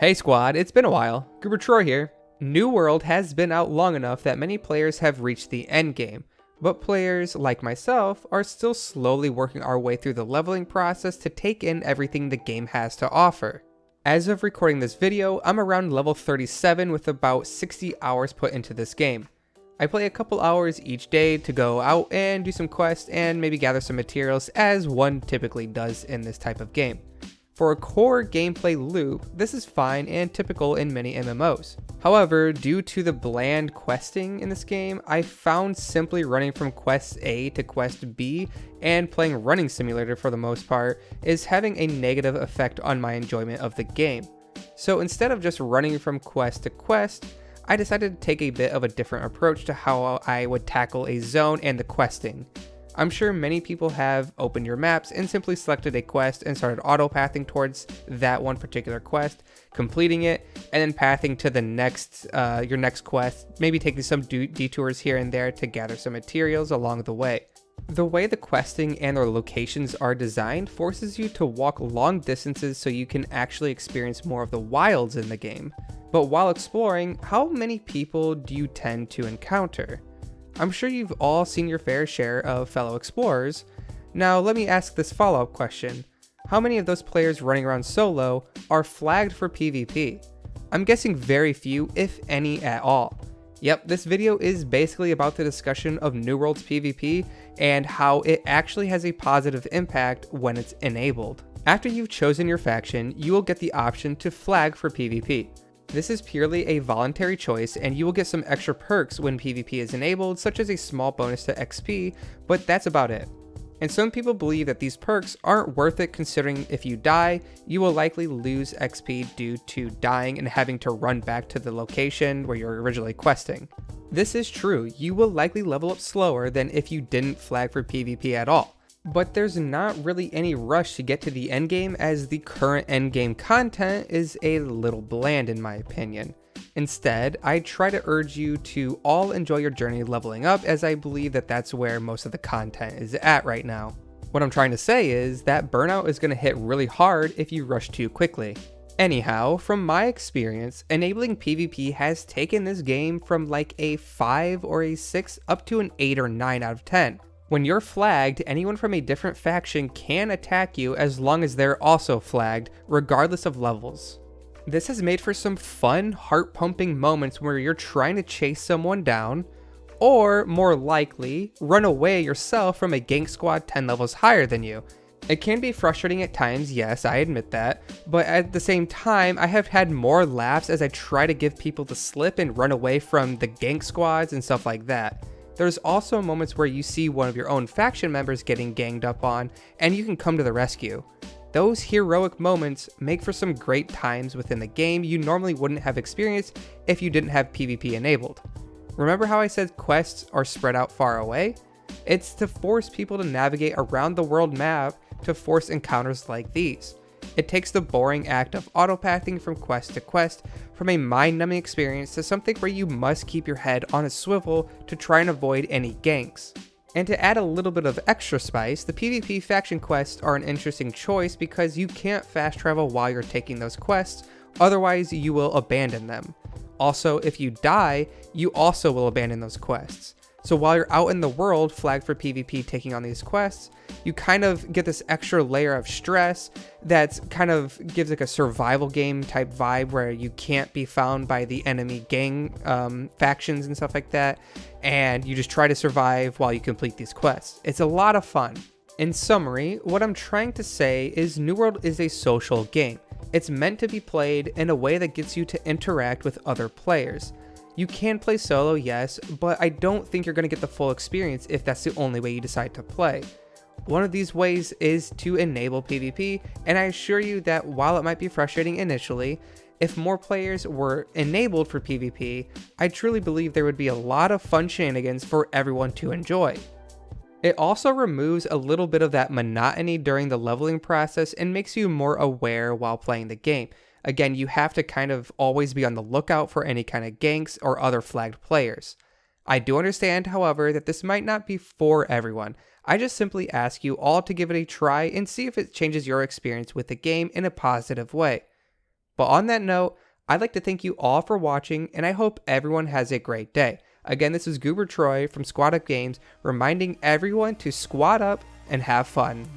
Hey squad, it's been a while. Goober Troy here. New World has been out long enough that many players have reached the end game, but players like myself are still slowly working our way through the leveling process to take in everything the game has to offer. As of recording this video, I'm around level 37 with about 60 hours put into this game. I play a couple hours each day to go out and do some quests and maybe gather some materials, as one typically does in this type of game. For a core gameplay loop, this is fine and typical in many MMOs. However, due to the bland questing in this game, I found simply running from quest A to quest B and playing Running Simulator for the most part is having a negative effect on my enjoyment of the game. So instead of just running from quest to quest, I decided to take a bit of a different approach to how I would tackle a zone and the questing. I'm sure many people have opened your maps and simply selected a quest and started auto-pathing towards that one particular quest, completing it, and then pathing to the next, your next quest, maybe taking some detours here and there to gather some materials along the way. The way the questing and their locations are designed forces you to walk long distances so you can actually experience more of the wilds in the game. But while exploring, how many people do you tend to encounter? I'm sure you've all seen your fair share of fellow explorers. Now let me ask this follow-up question. How many of those players running around solo are flagged for PvP? I'm guessing very few, if any at all. Yep, this video is basically about the discussion of New World's PvP and how it actually has a positive impact when it's enabled. After you've chosen your faction, you will get the option to flag for PvP. This is purely a voluntary choice, and you will get some extra perks when PvP is enabled, such as a small bonus to XP, but that's about it. And some people believe that these perks aren't worth it, considering if you die, you will likely lose XP due to dying and having to run back to the location where you're originally questing. This is true, you will likely level up slower than if you didn't flag for PvP at all. But there's not really any rush to get to the endgame, as the current endgame content is a little bland in my opinion. Instead, I try to urge you to all enjoy your journey leveling up, as I believe that that's where most of the content is at right now. What I'm trying to say is that burnout is going to hit really hard if you rush too quickly. Anyhow, from my experience, enabling PvP has taken this game from like a 5 or a 6 up to an 8 or 9 out of 10. When you're flagged, anyone from a different faction can attack you as long as they're also flagged, regardless of levels. This has made for some fun, heart-pumping moments where you're trying to chase someone down, or more likely, run away yourself from a gank squad 10 levels higher than you. It can be frustrating at times, yes, I admit that, but at the same time, I have had more laughs as I try to give people the slip and run away from the gank squads and stuff like that. There's also moments where you see one of your own faction members getting ganged up on, and you can come to the rescue. Those heroic moments make for some great times within the game you normally wouldn't have experienced if you didn't have PvP enabled. Remember how I said quests are spread out far away? It's to force people to navigate around the world map to force encounters like these. It takes the boring act of autopathing from quest to quest from a mind-numbing experience to something where you must keep your head on a swivel to try and avoid any ganks. And to add a little bit of extra spice, the PvP faction quests are an interesting choice because you can't fast travel while you're taking those quests, otherwise you will abandon them. Also, if you die, you also will abandon those quests. So while you're out in the world flagged for PvP taking on these quests, you kind of get this extra layer of stress that kind of gives like a survival game type vibe where you can't be found by the enemy gang factions and stuff like that, and you just try to survive while you complete these quests. It's a lot of fun. In summary, what I'm trying to say is New World is a social game. It's meant to be played in a way that gets you to interact with other players. You can play solo, yes, but I don't think you're going to get the full experience if that's the only way you decide to play. One of these ways is to enable PvP, and I assure you that while it might be frustrating initially, if more players were enabled for PvP, I truly believe there would be a lot of fun shenanigans for everyone to enjoy. It also removes a little bit of that monotony during the leveling process and makes you more aware while playing the game. Again, you have to kind of always be on the lookout for any kind of ganks or other flagged players. I do understand, however, that this might not be for everyone. I just simply ask you all to give it a try and see if it changes your experience with the game in a positive way. But on that note, I'd like to thank you all for watching, and I hope everyone has a great day. Again, this is Goober Troy from Squad Up Games, reminding everyone to squad up and have fun.